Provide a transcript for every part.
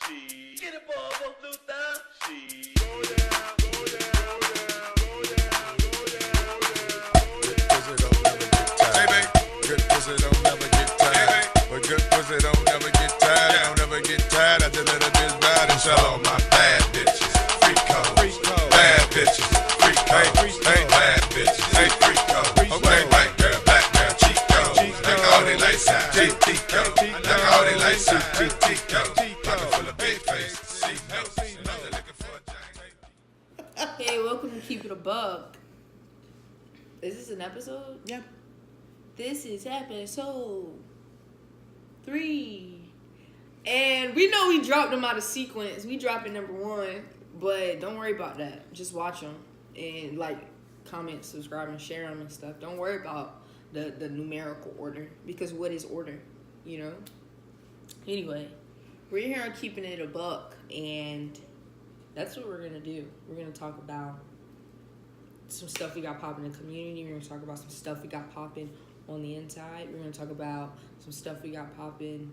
She get a ball of Luther. She Go down, go down, go down, go down, go down, go down. Good pussy don't never get tired. Hey, babe. Good pussy don't never get tired. Hey, but good pussy don't never get tired. Yeah. Don't never get tired. I just let a bitch ride and sell all my bad bitches. Freak code. Bad bitches. Freak code. Hey, bad bitches. Hey, freak code. Okay, white girl, black girl, cheek code. Like all they lights out. Cheek code. Like all they lights out. Cheek code. Pocket full of big face. She knows. They're looking for a giant. Hey, welcome to Keep It a Buck. Is this an episode? Yeah. This is episode 3. And we know we dropped them out of sequence. We dropped it number 1, but don't worry about that. Just watch them and like, comment, subscribe, and share them and stuff. Don't worry about the numerical order, because what is order, you know? Anyway, we're here on Keeping It a Buck, and that's what we're gonna do. We're gonna talk about some stuff we got popping in the community. We're gonna talk about some stuff we got popping on the inside. We're gonna talk about some stuff we got popping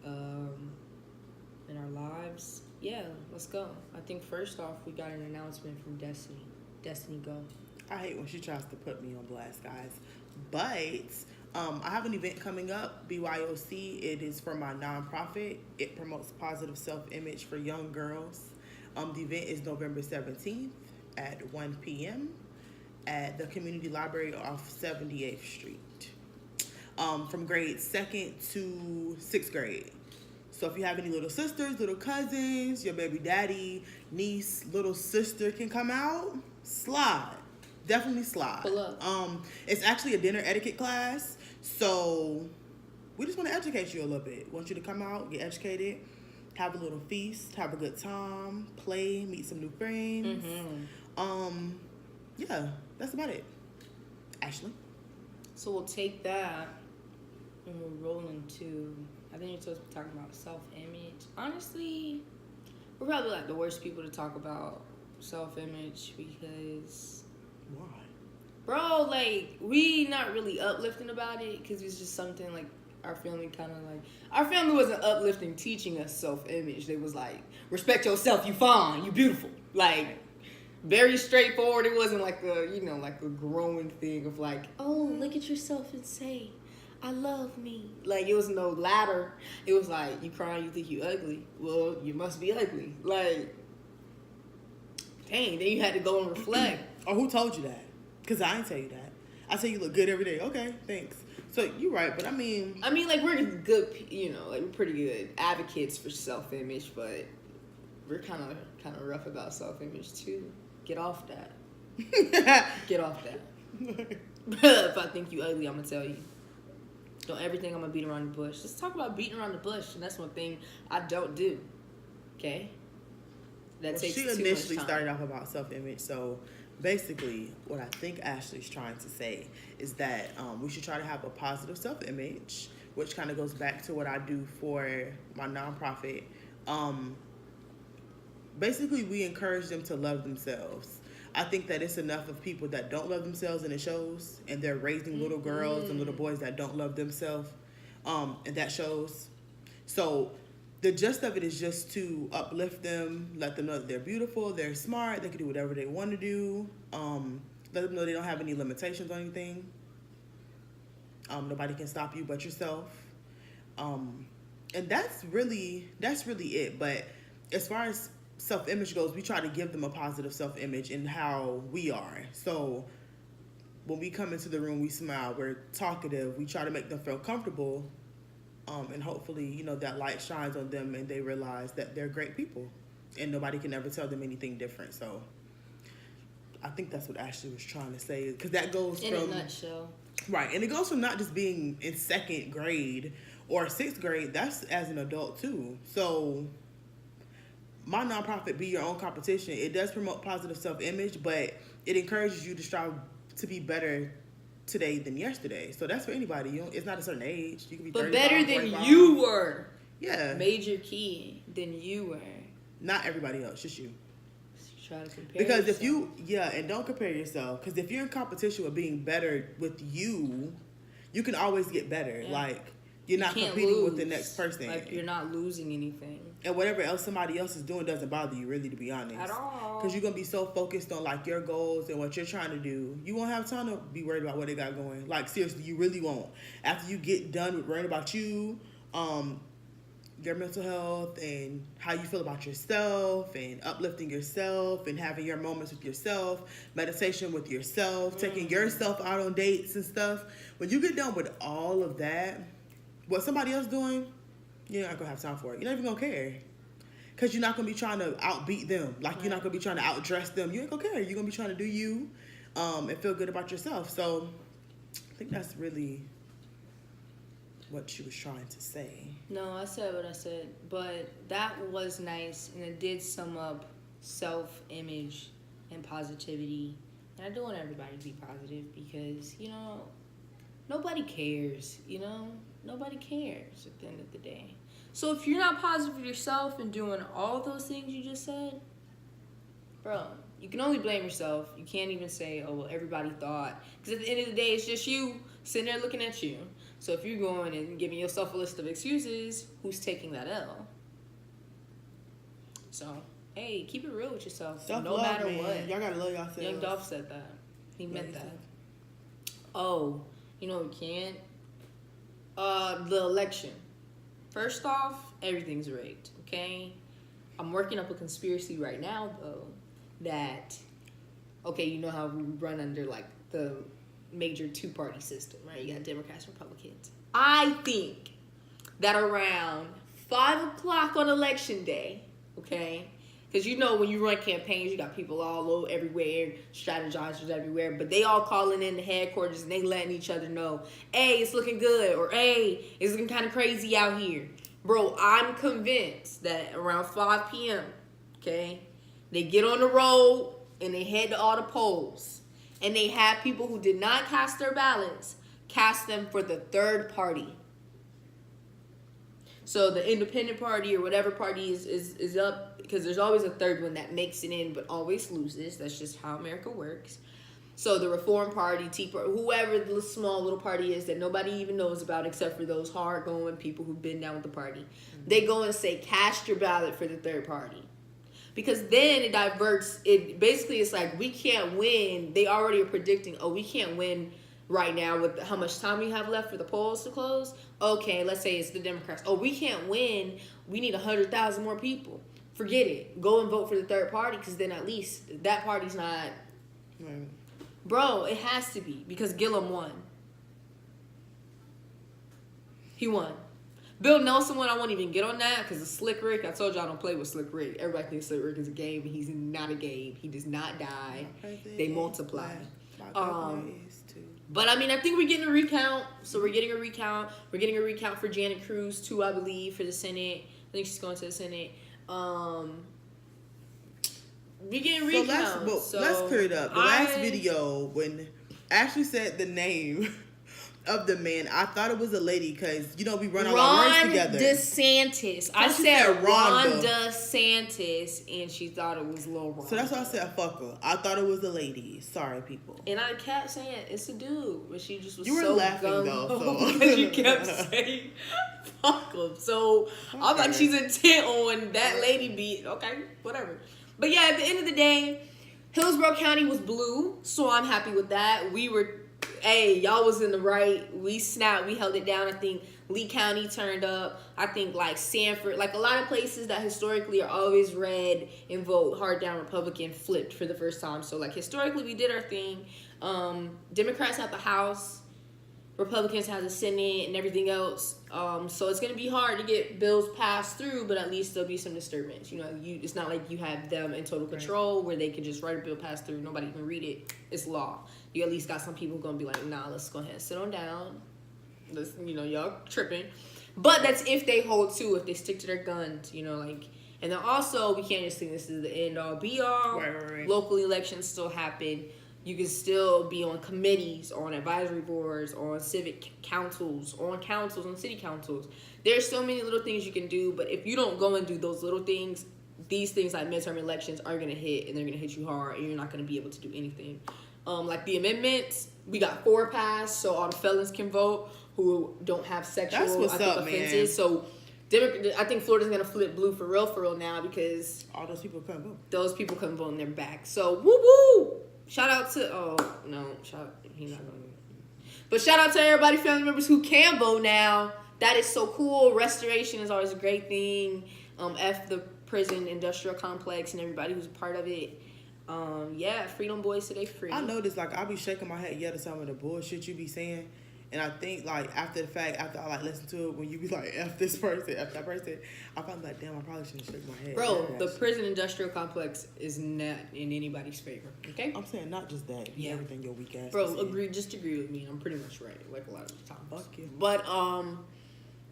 in our lives. Yeah, let's go. I think first off, we got an announcement from Destiny. Destiny, go. I hate when she tries to put me on blast, guys. But I have an event coming up, BYOC. It is for my nonprofit. It promotes positive self-image for young girls. The event is November 17th at 1 p.m. at the Community Library off 78th Street. From grade 2nd to 6th grade. So if you have any little sisters, little cousins, your baby daddy, niece, little sister can come out, slide. Definitely slide. Pull up. It's actually a dinner etiquette class. So we just want to educate you a little bit. Want you to come out, get educated, have a little feast, have a good time, play, meet some new friends. Mm-hmm. Yeah, that's about it. Ashley? So we'll take that and we'll roll into, I think you're supposed to be talking about self-image. Honestly, we're probably like the worst people to talk about self-image because, Why? bro, like, we not really uplifting about it because it's just something like our family kind of like, our family wasn't uplifting teaching us self-image. They was like, respect yourself, you fine, you beautiful. Like, very straightforward. It wasn't like a, you know, like a growing thing of like, oh, look at yourself and say, I love me. Like, it was no ladder. It was like, you crying, you think you ugly. Well, you must be ugly. Like, dang, then you had to go and reflect. Or who told you that? Because I didn't tell you that. I tell you look good every day. Okay, thanks. So you're right, but I mean, like, we're good, you know, like, we're pretty good advocates for self-image, but we're kind of rough about self-image too. Get off that. Get off that. If I think you ugly, I'm gonna tell you. Don't ever think I'm gonna beat around the bush. Let's talk about beating around the bush, and that's one thing I don't do. Okay? That takes she too initially much time. started off about self-image, so basically what I think Ashley's trying to say is that we should try to have a positive self-image, which kind of goes back to what I do for my nonprofit. Basically, we encourage them to love themselves. I think that it's enough of people that don't love themselves, and it shows, and they're raising little girls and little boys that don't love themselves, and that shows. So the gist of it is just to uplift them, let them know that they're beautiful, they're smart, they can do whatever they want to do, let them know they don't have any limitations on anything. Nobody can stop you but yourself. And that's really it. But as far as self-image goes, we try to give them a positive self-image in how we are. So when we come into the room, we smile, we're talkative, we try to make them feel comfortable, and hopefully, you know, that light shines on them and they realize that they're great people and nobody can ever tell them anything different. So I think that's what Ashley was trying to say, because that goes in a nutshell. Right, and it goes from not just being in 2nd grade or 6th grade, that's as an adult too. So my nonprofit, Be Your Own Competition, it does promote positive self-image, but it encourages you to strive to be better today than yesterday. So that's for anybody. It's not a certain age. You can be but 35, better than 45. you were. Yeah. Major key than you were. Not everybody else, just you. Try to compare Because yourself. if you, and don't compare yourself. Because if you're in competition with being better with you, you can always get better. Yeah. Like, You're not can't competing with the lose. next person. Like, you're not losing anything. And whatever else somebody else is doing doesn't bother you, really, to be honest. At all. Because you're going to be so focused on, like, your goals and what you're trying to do. You won't have time to be worried about what they got going. Like, seriously, you really won't. After you get done with worrying about you, your mental health and how you feel about yourself and uplifting yourself and having your moments with yourself, meditation with yourself, taking yourself out on dates and stuff. When you get done with all of that, what somebody else doing, you're not going to have time for it. You're not even going to care. Because you're not going to be trying to outbeat them. Like, you're not going to be trying to outdress them. You ain't going to care. You're going to be trying to do you and feel good about yourself. So I think that's really what she was trying to say. No, I said what I said. But that was nice. And it did sum up self-image and positivity. And I do want everybody to be positive because, you know, nobody cares, you know? Nobody cares at the end of the day. So if you're not positive with yourself and doing all those things you just said, bro, you can only blame yourself. You can't even say, oh, well, everybody thought. Because at the end of the day, it's just you sitting there looking at you. So if you're going and giving yourself a list of excuses, who's taking that L? So, hey, keep it real with yourself. Self-love, no matter man. what. Y'all got to love yourselves. Young Dolph said that. He meant that. Oh, you know what we can't? The election. First off, everything's rigged, okay? I'm working up a conspiracy right now, though, that, okay, you know how we run under, like, the major two-party system, right? You got Democrats and Republicans. I think that around 5 o'clock on election day, okay? Because you know when you run campaigns, you got people all over everywhere, strategizers everywhere, but they all calling in the headquarters and they letting each other know, hey, it's looking good, or hey, it's looking kind of crazy out here. Bro, I'm convinced that around 5 p.m., okay, they get on the road and they head to all the polls. And they have people who did not cast their ballots cast them for the third party. So the independent party or whatever party is up, because there's always a third one that makes it in but always loses. That's just how America works. So the Reform Party, Tea Party, whoever the small little party is that nobody even knows about except for those hard-going people who've been down with the party. Mm-hmm. They go and say, cast your ballot for the third party. Because then it diverts, basically it's like, we can't win. They already are predicting, oh, we can't win right now with how much time we have left for the polls to close. Okay, let's say it's the Democrats. Oh, we can't win. We need 100,000 more people. Forget it. Go and vote for the third party because then at least that party's not... Right. Bro, it has to be because Gillum won. He won. Bill Nelson won. I won't even get on that because it's Slick Rick. I told you I don't play with Slick Rick. Everybody thinks Slick Rick is a game, but he's not a game. He does not die. They multiply. But I mean, I think we're getting a recount. So we're getting a recount. We're getting a recount for Janet Cruz too, I believe, for the Senate. I think she's going to the Senate. We getting recounts. So let's clear it up. The last video when Ashley said the name of the man, I thought it was a lady because you know we run all our words together. Ron DeSantis. I said Ron DeSantis, and she thought it was Lil Ron. So that's why I said fuck her. I thought it was a lady. Sorry, people. And I kept saying it's a dude, but she just was you were so laughing gung-ho though, because you kept saying fuck him. So I'm like, she's intent on that lady beat. Okay, whatever. But yeah, at the end of the day, Hillsborough County was blue, so I'm happy with that. We were. Hey, y'all was in the right. We snapped. We held it down. I think Lee County turned up. I think like Sanford, like a lot of places that historically are always red and vote hard down Republican flipped for the first time. So like historically we did our thing. Democrats have the House. Republicans have the Senate and everything else. So it's going to be hard to get bills passed through, but at least there'll be some disturbance. You know, it's not like you have them in total control where they can just write a bill passed through. Nobody can read it. It's law. You at least got some people going to be like, nah, let's go ahead and sit on down. Let's, you know, y'all tripping. But that's if they hold to, if they stick to their guns, you know, like. And then also, we can't just think this is the end all be all. Right. Local elections still happen. You can still be on committees, on advisory boards, on civic councils, on city councils. There's so many little things you can do, but if you don't go and do those little things, these things like midterm elections are going to hit, and they're going to hit you hard, and you're not going to be able to do anything. Like the amendments, we got 4 passed, so all the felons can vote. who don't have sexual That's what's up, offenses. man. So I think Florida's gonna flip blue for real now because all those people couldn't vote. Those people couldn't vote and they're back. So woo woo! Shout out to he's not gonna. But shout out to everybody, family members who can vote now. That is so cool. Restoration is always a great thing. F the prison industrial complex and everybody who's a part of it. Freedom Boys today free. I noticed, like, I be shaking my head to some of the bullshit you be saying. And I think, like, after the fact, after I, like, listen to it, when you be like, F this person, F that person, I find like, damn, I probably shouldn't shake my head. Bro, the prison industrial complex is not in anybody's favor, okay? I'm saying not just that. Everything your weak ass. Bro, agree with me. I'm pretty much right, like a lot of the times. Fuck you. But,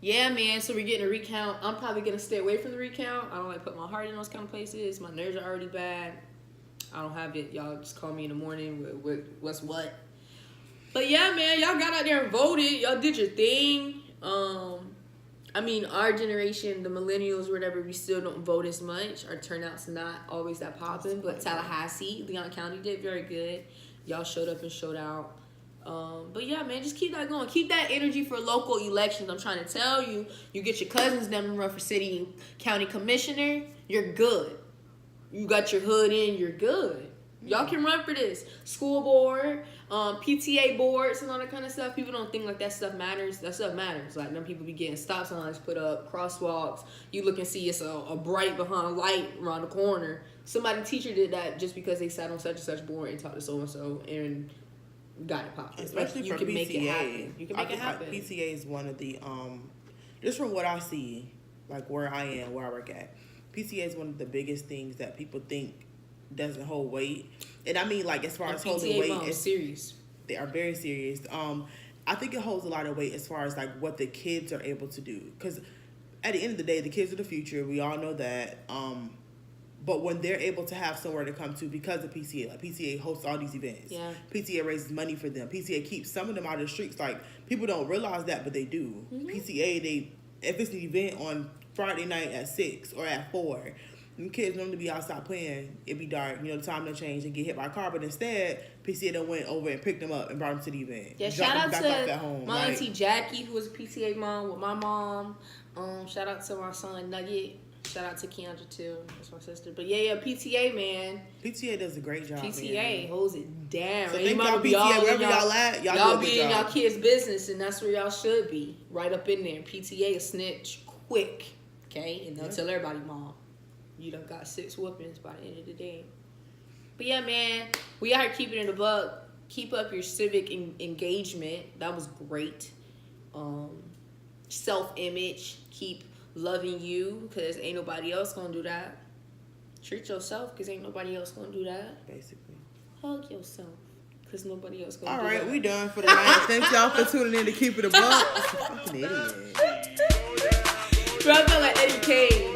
yeah, man, so we're getting a recount. I'm probably going to stay away from the recount. I don't like put my heart in those kind of places. My nerves are already bad. I don't have it. Y'all just call me in the morning with what's what. But yeah, man, y'all got out there and voted. Y'all did your thing. I mean, our generation, the millennials or whatever, we still don't vote as much. Our turnout's not always that popping. But Tallahassee, Leon County did very good. Y'all showed up and showed out. But yeah, man, just keep that going. Keep that energy for local elections. I'm trying to tell you, you get your cousins them to run for city and county commissioner, you're good. You got your hood in, you're good. Y'all can run for this. School board, PTA boards and all that kind of stuff. People don't think like that stuff matters. That stuff matters. Like them people be getting stop signs put up, crosswalks. You look and see it's a bright behind light around the corner. Somebody teacher did that just because they sat on such and such board and talked to so-and-so and got it popping. Especially like, for you can PTA. make it happen. You can make it happen. Like PTA is one of the, just from what I see, like where I am, where I work at, PTA is one of the biggest things that people think doesn't hold weight. And I mean, like, as far as holding weight, it's serious. They are very serious. I think it holds a lot of weight as far as like what the kids are able to do. Because at the end of the day, the kids are the future. We all know that. But when they're able to have somewhere to come to because of PTA, like PTA hosts all these events. Yeah. PTA raises money for them. PTA keeps some of them out of the streets. Like, people don't realize that, but they do. Mm-hmm. PTA, if it's an event on Friday night at 6 or at 4, them kids want to be outside playing. It be dark, the time to change and get hit by a car. But instead, PTA done went over and picked them up and brought them to the event. Yeah, shout out to my auntie Jackie, who was a PTA mom with my mom. Shout out to my son Nugget. Shout out to Keandra too. That's my sister. But yeah, PTA, man. PTA does a great job. PTA holds it down. So thank y'all PTA, wherever y'all at, y'all be in y'all kids' business, and that's where y'all should be. Right up in there. PTA a snitch quick. Okay? And they'll tell everybody, Mom, you done got 6 whoopings by the end of the day. But yeah, man, we out here keeping it a buck. Keep up your civic engagement. That was great. Self-image. Keep loving you, because ain't nobody else gonna do that. Treat yourself, because ain't nobody else gonna do that. Basically. Hug yourself, because nobody else gonna do that. All right, we done for the night. Thanks y'all for tuning in to Keep It a Buck. Fucking idiot. Bro, I feel like Eddie Kane.